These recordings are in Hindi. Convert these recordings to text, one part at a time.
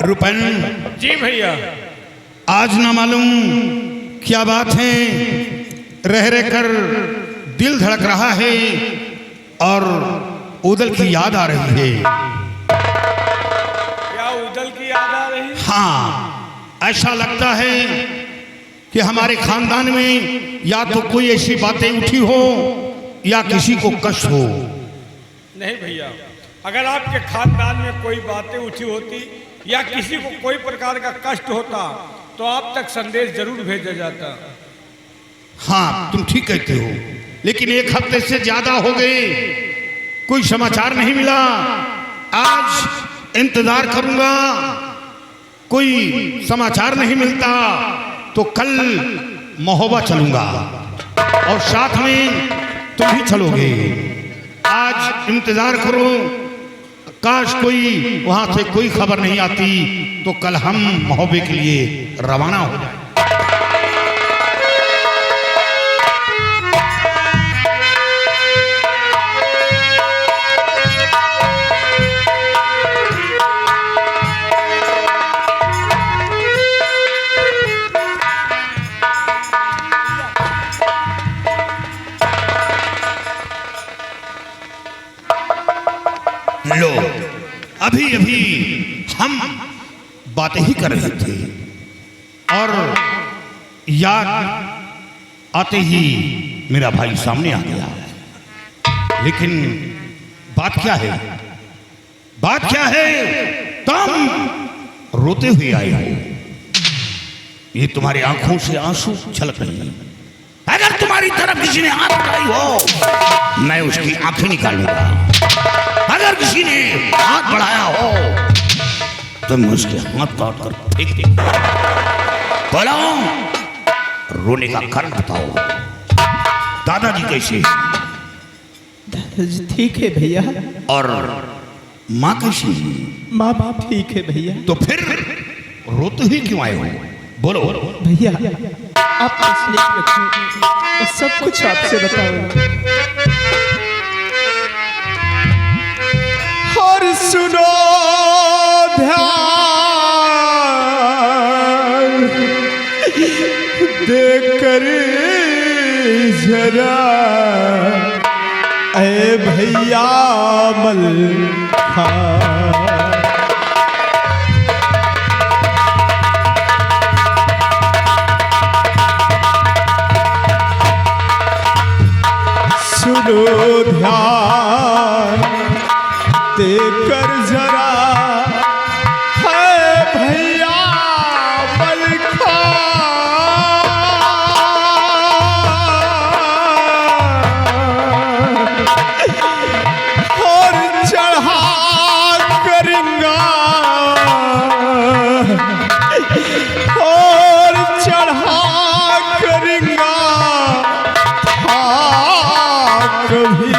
रुपन जी भैया। आज ना मालूम क्या बात है, रह रह कर दिल धड़क रहा है और उदल की याद आ रही है। क्या उदल की याद आ रही है? हाँ, ऐसा लगता है कि हमारे खानदान में या तो कोई ऐसी बातें उठी हो या किसी को कष्ट हो। नहीं भैया, अगर आपके खानदान में कोई बातें उठी होती या किसी को कोई प्रकार का कष्ट होता तो आप तक संदेश जरूर भेजा जाता। हाँ, तुम ठीक कहते हो, लेकिन एक हफ्ते से ज्यादा हो गए, कोई समाचार नहीं मिला। आज इंतजार करूंगा, कोई समाचार नहीं मिलता तो कल महोबा चलूंगा और साथ में तुम भी चलोगे। आज इंतजार करो, काश कोई वहां से कोई खबर नहीं आती तो कल हम महोबे के लिए रवाना हो जाए। लो, अभी अभी हम बातें ही कर रहे थे और याद आते ही मेरा भाई सामने आ गया। लेकिन बात क्या है? बात क्या है? तुम रोते हुए आए हो, ये तुम्हारी आंखों से आंसू छलक रहे हैं। अगर तुम्हारी तरफ किसी ने हाथ उठाई हो, मैं उसकी आंखें निकालूंगा। अगर किसी ने हाथ बढ़ाया हो तो मैं उसके हाथ काट कर फेंक दूंगा। बोलो, रोने का कारण बताओ। दादाजी कैसे? दादाजी ठीक है भैया। और माँ कैसी? माँ बाप ठीक है भैया। तो फिर रोते ही क्यों आए हो? बोलो भैया, आप तसलीफ रखिए, मैं सब कुछ आपसे बताऊंगा। और सुनो ध्यान देकर जरा, ऐ भैया मलखा, सुनो ध्यान देकर जरा, है भैया मलखा, और चढ़ा करेंगा, और चढ़ा करेंगा कभी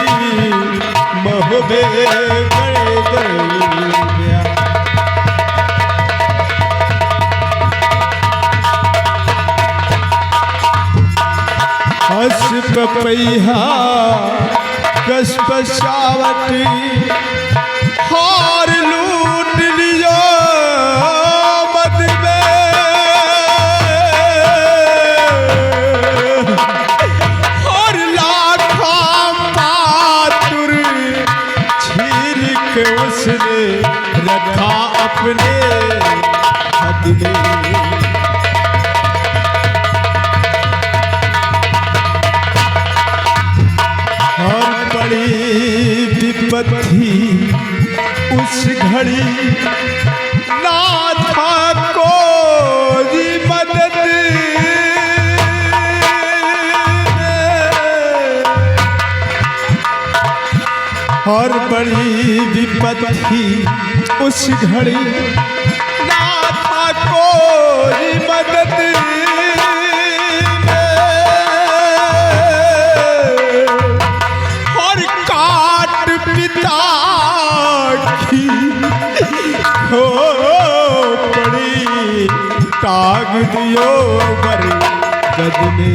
महोबे गए गया। हस पपैया कस पशावटी, हार लूट लियो मद में, और लाखा पातुर छीन के उसने रखा अपने हद में। और बड़ी विपत्ति उस घड़ी, ना था कोई मदद, और बड़ी विपत्ति उस घड़ी, ना था कोई मदद। और काट पिता की हो पड़ी, टांग दियो बड़ी गजने।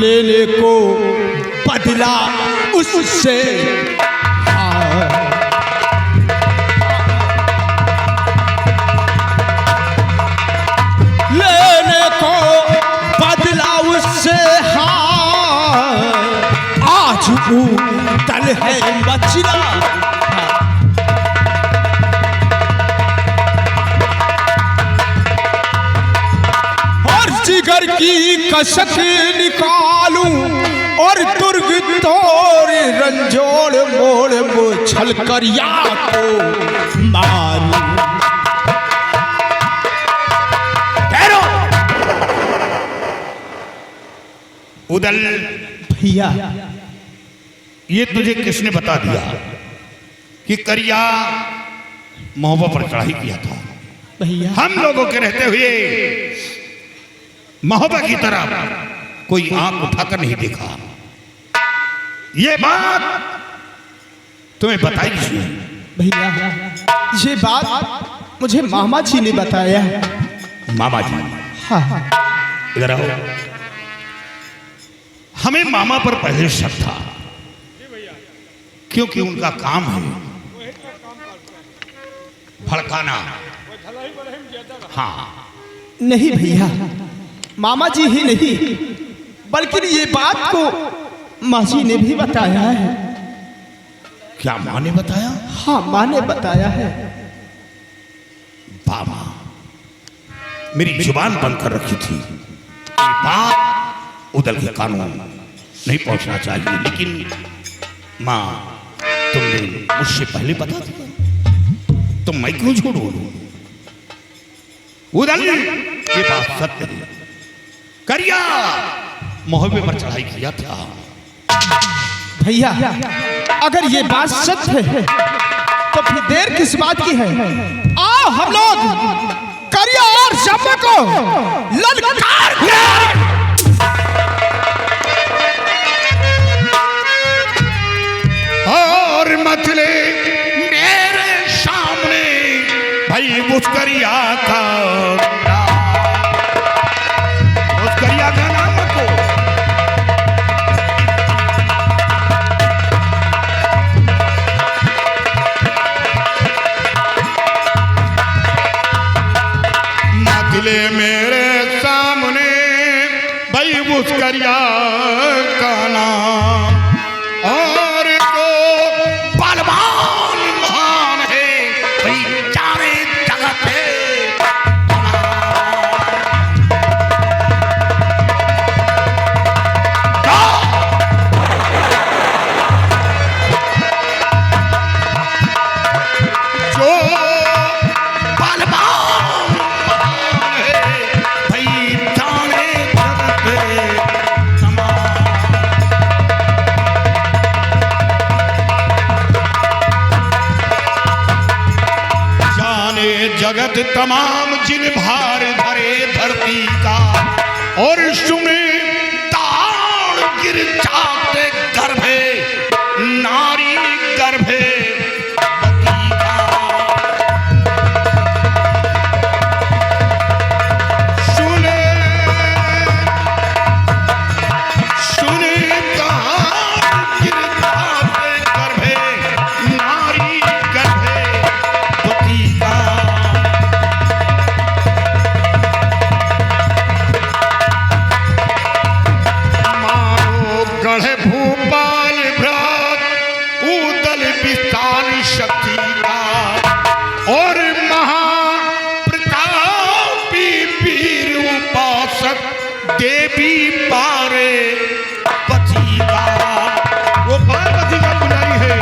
लेने को बदला उससे लेने को बदला उससे आज वो तल है बचना और जिगर की कसक निकालूं और दुर्ग तोड़ रंजोड़ मोड़ मुछल कर या को मारूं। उदल भैया ये तुझे किसने बता दिया कि करिया महोबा पर चढ़ाई किया था? भैया हम लोगों के रहते हुए महोबा की तरफ कोई आंख उठाकर नहीं देखा। ये बात तुम्हें बताई किसने? भैया ये बात मुझे मामा जी ने बताया। मामा जी? हाँ इधर आओ। हमें मामा पर पहले शक था क्योंकि उनका काम है भड़काना। हाँ नहीं भैया, मामा जी ही नहीं बल्कि ये बात को माँ जी ने भी बताया है। क्या माँ ने बताया? हाँ माँ ने बताया है। बाबा मेरी जुबान बंद कर रखी थी। ये बात उदल के कानून नहीं पहुंचना चाहिए, लेकिन माँ तुमने मुझसे पहले बता दिया तो मैं क्यों झूठ बोलूं? उदल ये बात सत्य है। करिया महोबे पर चढ़ाई किया था। भैया अगर ये बात सत्य है तो फिर देर किस बात की है? आओ हम लोग करिया और जम्मे को ललकार के और मतले मेरे सामने भाई मुस्करिया का नाम को मतले मेरे सामने भाई मुस्करिया का नाम और को बलवान महान है भाई चारे जगत है। जो बलवान महान है भाई चारे जगत है। जगत तमाम जिन भार धरे धरती का और सुने ताड़ गिर जाते गर्भे नारी गर्भे पति का। सुने ताड़ गिर जाते गर्भे नारी गर्भे पति का। गढ़े भूपाल भ्रात उदल विस्तार शक्ति का और महाप्रतापी वीर उपासक देवी पारे पति का। वो पार्वती का पुजारी है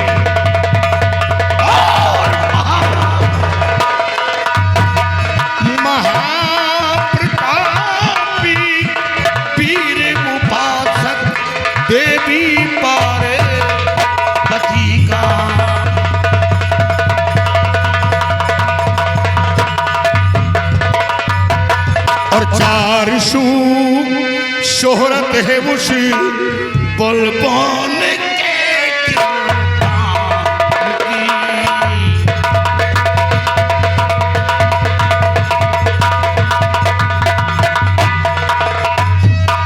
और महाप्रतापी वीर उपासक देवी पारे पति का। और चार सू शोहरत है उस बलवान के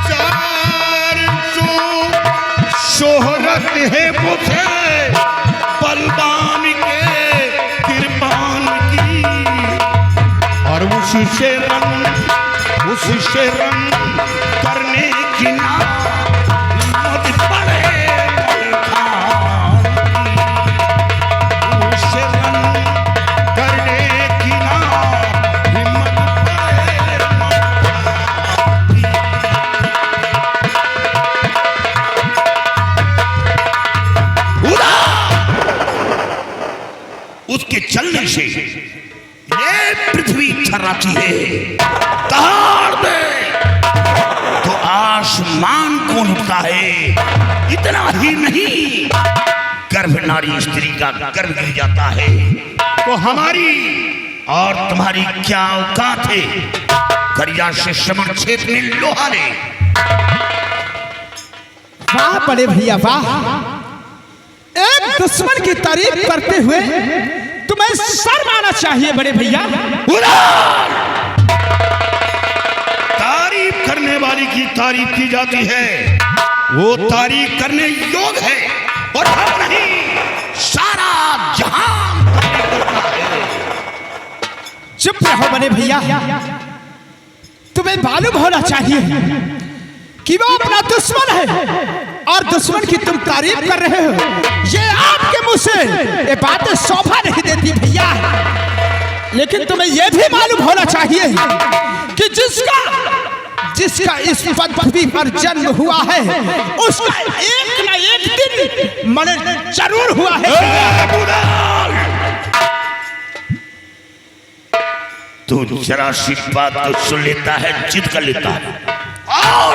चार उसी से रंग करने की ना हिम्मत पड़े मलखान की। उसे रंग करने की ना हिम्मत पड़े मलखान की। उसके चलने से ये पृथ्वी थर्राती है, दहाड़ दे तो आसमान कौन उठता है। इतना ही नहीं, गर्भ नारी स्त्री का गर्भ गिर जाता है तो हमारी और तुम्हारी क्या औकात है। करिया से श्रवण क्षेत्र में लोहा ले। वाह बड़े भैया वाह, एक दुश्मन की तारीफ करते हुए तुम्हें शर्म आना चाहिए बड़े भैया। तारीफ करने वाली की तारीफ की जाती है, वो तारीफ करने योग्य है और हम नहीं, सारा जहान तारीफ करता है। चुप रहो बड़े भैया, तुम्हें मालूम होना चाहिए कि वो अपना दुश्मन है और दुश्मन की तुम तारीफ कर रहे हो। ये आपके मुंह से ये बातें शोभा नहीं देती भैया। लेकिन तुम्हें यह भी मालूम होना चाहिए कि जिसका इस पृथ्वी पर जन्म हुआ है उसका एक न एक दिन मरण जरूर हुआ है। तू जरा सी बात तो सुन लेता है, जिद कर लेता है और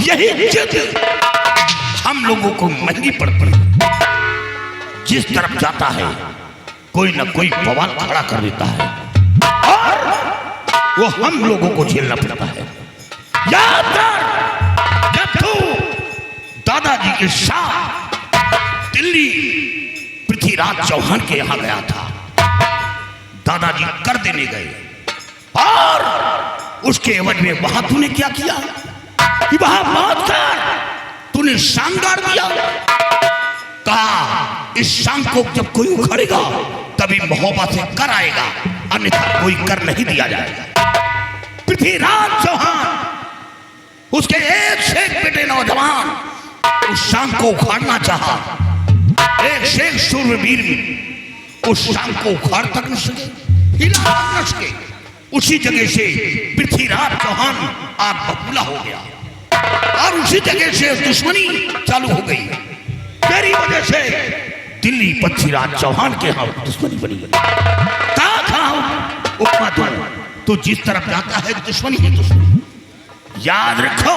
यही जिद हम लोगों को महंगी पड़ती है। जिस तरफ जाता है कोई न कोई बवाल खड़ा कर देता है और वो हम लोगों को झेलना पड़ता है। याद कर, जब तू दादाजी के साथ दिल्ली पृथ्वीराज चौहान के यहां गया था, दादाजी कर देने गए और उसके एवज में वहां तूने क्या किया कि वहां बात कर, तूने शांग गाड़ दिया। कहा इस शांग को जब कोई उखाड़ेगा तभी मोहब्बत से कर आएगा, अन्यथा कोई कर नहीं दिया जाएगा। पृथ्वीराज चौहान उसके एक से एक बेटे नौजवान उस शांग को उखाड़ना चाहा। एक से एक शूरवीर उस शांग को उखाड़ तक न सके, हिला न सके। उसी जगह से पृथ्वीराज चौहान आग बबूला हो गया और उसी जगह से दुश्मनी चालू हो गई। तेरी वजह से दिल्ली पृथ्वीराज चौहान के यहाँ दुश्मनी बनी गई। उपमा तू जिस तरफ जाता है दुश्मनी है दुश्मनी। याद रखो,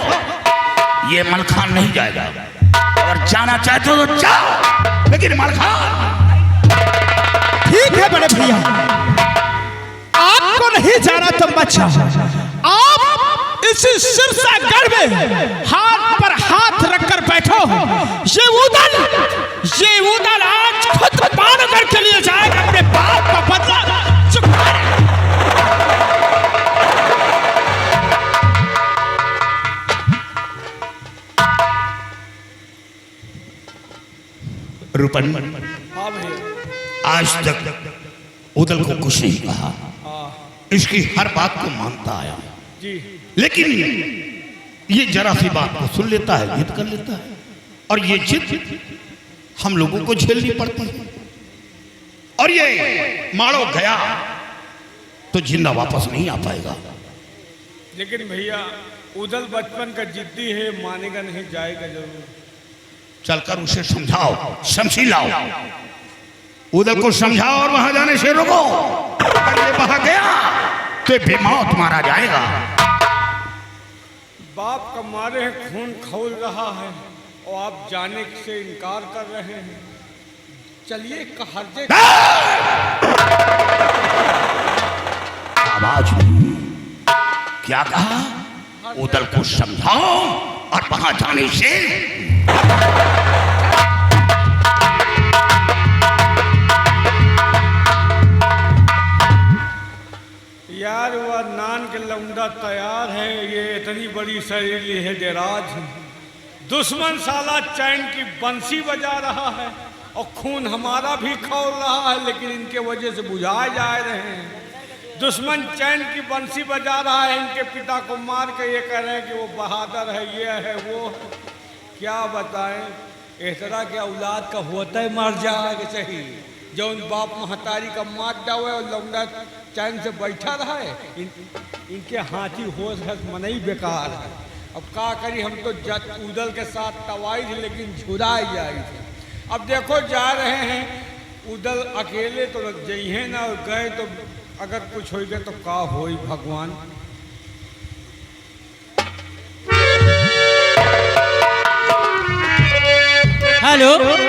ये मलखान नहीं जाएगा। अगर जाना चाहते हो तो जाओ, लेकिन मलखान ठीक है बड़े भैया, आपको नहीं जाना तो बचा। आप इसी सिरसागढ़ में हाथ पर हाथ रखकर बैठो। ये उदल आज खुद पानगढ़ के लिए जाएगा, अपने बाप का बदला चुकाने। रूपन, हाँ भैया। आज तक उदल को कुछ नहीं कहा, इसकी हर बात को मानता आया जी, लेकिन ये जरा सी बात को सुन लेता है, जिद कर लेता है और ये जिद हम लोगों को झेलनी पड़ती है। और ये मारो गया तो जिंदा वापस नहीं आ पाएगा। लेकिन भैया उदल बचपन का जिद्दी है, मानेगा नहीं, जाएगा जरूर। चलकर उसे समझाओ, समझी लाओ। उदल को समझाओ और वहां जाने से रोको। अगर ये वहां गया तो बेमौत मारा जाएगा। बाप का मारे हैं खून खौल रहा है और आप जाने से इनकार कर रहे हैं। चलिए कहरजे आवाज नहीं। क्या कहा? उदल को समझाओ और वहां जाने से यार वह नान के लौंडा तैयार है, ये इतनी बड़ी शरीरी है जराज। दुश्मन साला चैन की बंसी बजा रहा है और खून हमारा भी खौल रहा है, लेकिन इनके वजह से बुझाए जा रहे हैं। दुश्मन चैन की बंसी बजा रहा है, इनके पिता को मार के ये कह रहे हैं कि वो बहादुर है, ये है वो है। क्या बताएं, इस तरह के औलाद का होता है मर जाएगा सही, जो उन बाप महतारी का मार जावे और लौंडा चैन से बैठा रहा है। इनके हाथी होश है मनई बेकार है। अब का करी, हम तो जट उदल के साथ तवाई थी लेकिन झुराई जाई थी। अब देखो जा रहे हैं, उदल अकेले तो जइहे ना, और गए तो अगर कुछ हो गया तो का होई भगवान। हेलो।